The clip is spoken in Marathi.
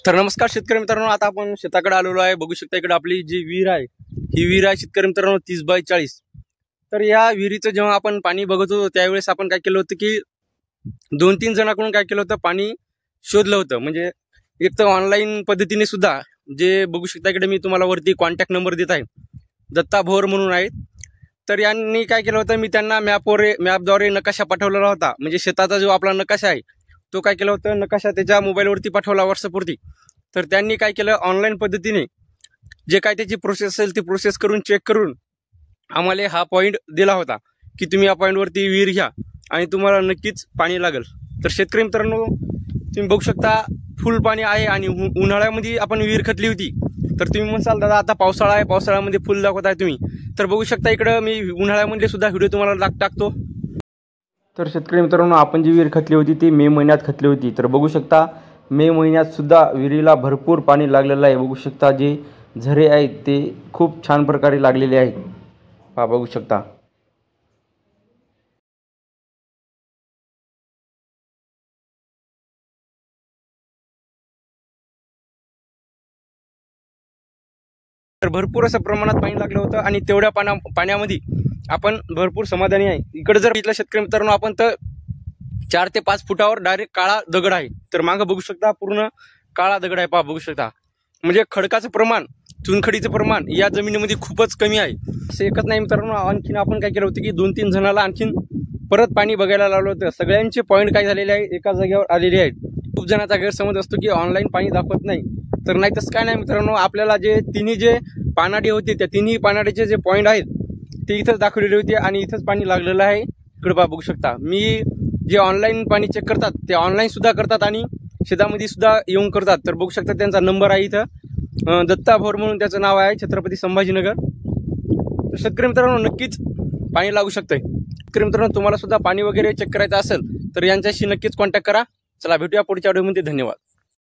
तर नमस्कार शेतकरी मित्रांनो, आता आपण शेताकडे आलेलो आहे। बघू शकता इकडे आपली जी विहीर आहे ही विहीर आहे शेतकरी मित्रांनो 30/40। तर या विहिरीचं जेव्हा आपण पाणी बघत होतो त्यावेळेस आपण काय केलं होतं की 2-3 जणांकडून काय केलं होतं, पाणी शोधलं होतं। म्हणजे एक तर ऑनलाईन पद्धतीने सुद्धा जे बघू शकता इकडे मी तुम्हाला वरती कॉन्टॅक्ट नंबर देत आहे, दत्ता भोर म्हणून आहेत। तर यांनी काय केलं होतं, मी त्यांना मॅपद्वारे नकाशा पाठवलेला होता। म्हणजे शेताचा जो आपला नकाशा आहे तो काय केलं होतं, नकाशा त्याच्या मोबाईलवरती पाठवला व्हॉट्सअपवरती। तर त्यांनी काय केलं, ऑनलाईन पद्धतीने जे काय त्याची प्रोसेस असेल ती प्रोसेस करून चेक करून आम्हाला हा पॉईंट दिला होता की तुम्ही या पॉईंटवरती विहीर घ्या आणि तुम्हाला नक्कीच पाणी लागेल। तर शेतकरी मित्रांनो, तुम्ही बघू शकता फुल पाणी आहे आणि उन्हाळ्यामध्ये आपण विहीर खतली होती। तर तुम्ही म्हणसाल दादा आता पावसाळा आहे, पावसाळ्यामध्ये फुल दाखवत आहे तुम्ही। तर बघू शकता इकडं मी उन्हाळ्यामध्ये सुद्धा व्हिडिओ तुम्हाला टाकतो। तर शेतकरी मित्रांनो, आपण जी विहीर खतली होती ती मे महिन्यात खतली होती। तर बघू शकता मे महिन्यात सुद्धा विहिरीला भरपूर पाणी लागलेलं आहे। बघू शकता जे झरे आहेत ते खूप छान प्रकारे लागलेले आहेत, पहा बघू शकता। तर भरपूर असं प्रमाणात पाणी लागलं होतं आणि तेवढ्या पाण्यामध्ये आपण भरपूर समाधानी आहे। इकडे जर इथलं शेतकरी मित्रांनो आपण तर 4 ते 5 फुटावर डायरेक्ट काळा दगड आहे। तर मागं बघू शकता पूर्ण काळा दगड आहे, पहा बघू शकता। म्हणजे खडकाचं प्रमाण, चुनखडीचं प्रमाण या जमिनीमध्ये खूपच कमी आहे। असं एकच नाही मित्रांनो, आणखीन आपण काय केलं होतं की 2-3 जणाला आणखीन परत पाणी बघायला लावलं होतं। सगळ्यांचे पॉईंट काय झालेले आहे, एका जागेवर आलेले आहेत। खूप जणांचा गैरसमज असतो की ऑनलाईन पाणी दाखवत नाही, तर नाही तसं काय नाही मित्रांनो। आपल्याला जे तिन्ही जे पानाडी होते त्या तिन्ही पानाडीचे जे पॉईंट आहेत ते इथंच दाखवलेले होते आणि इथंच पाणी लागलेलं आहे। इकडे पहा बघू शकता, मी जे ऑनलाईन पाणी चेक करतात ते ऑनलाईन सुद्धा करतात आणि शेतामध्ये सुद्धा येऊन करतात। तर बघू शकता त्यांचा नंबर आहे इथं, दत्ता भोर म्हणून त्याचं नाव आहे, छत्रपती संभाजीनगर। तर शेतकरी मित्रांनो नक्कीच पाणी लागू शकतंय। शेतकरी मित्रांनो, तुम्हाला सुद्धा पाणी वगैरे चेक करायचं असेल तर यांच्याशी नक्कीच कॉन्टॅक्ट करा। चला भेटूया पुढच्या व्हिडिओमध्ये, धन्यवाद।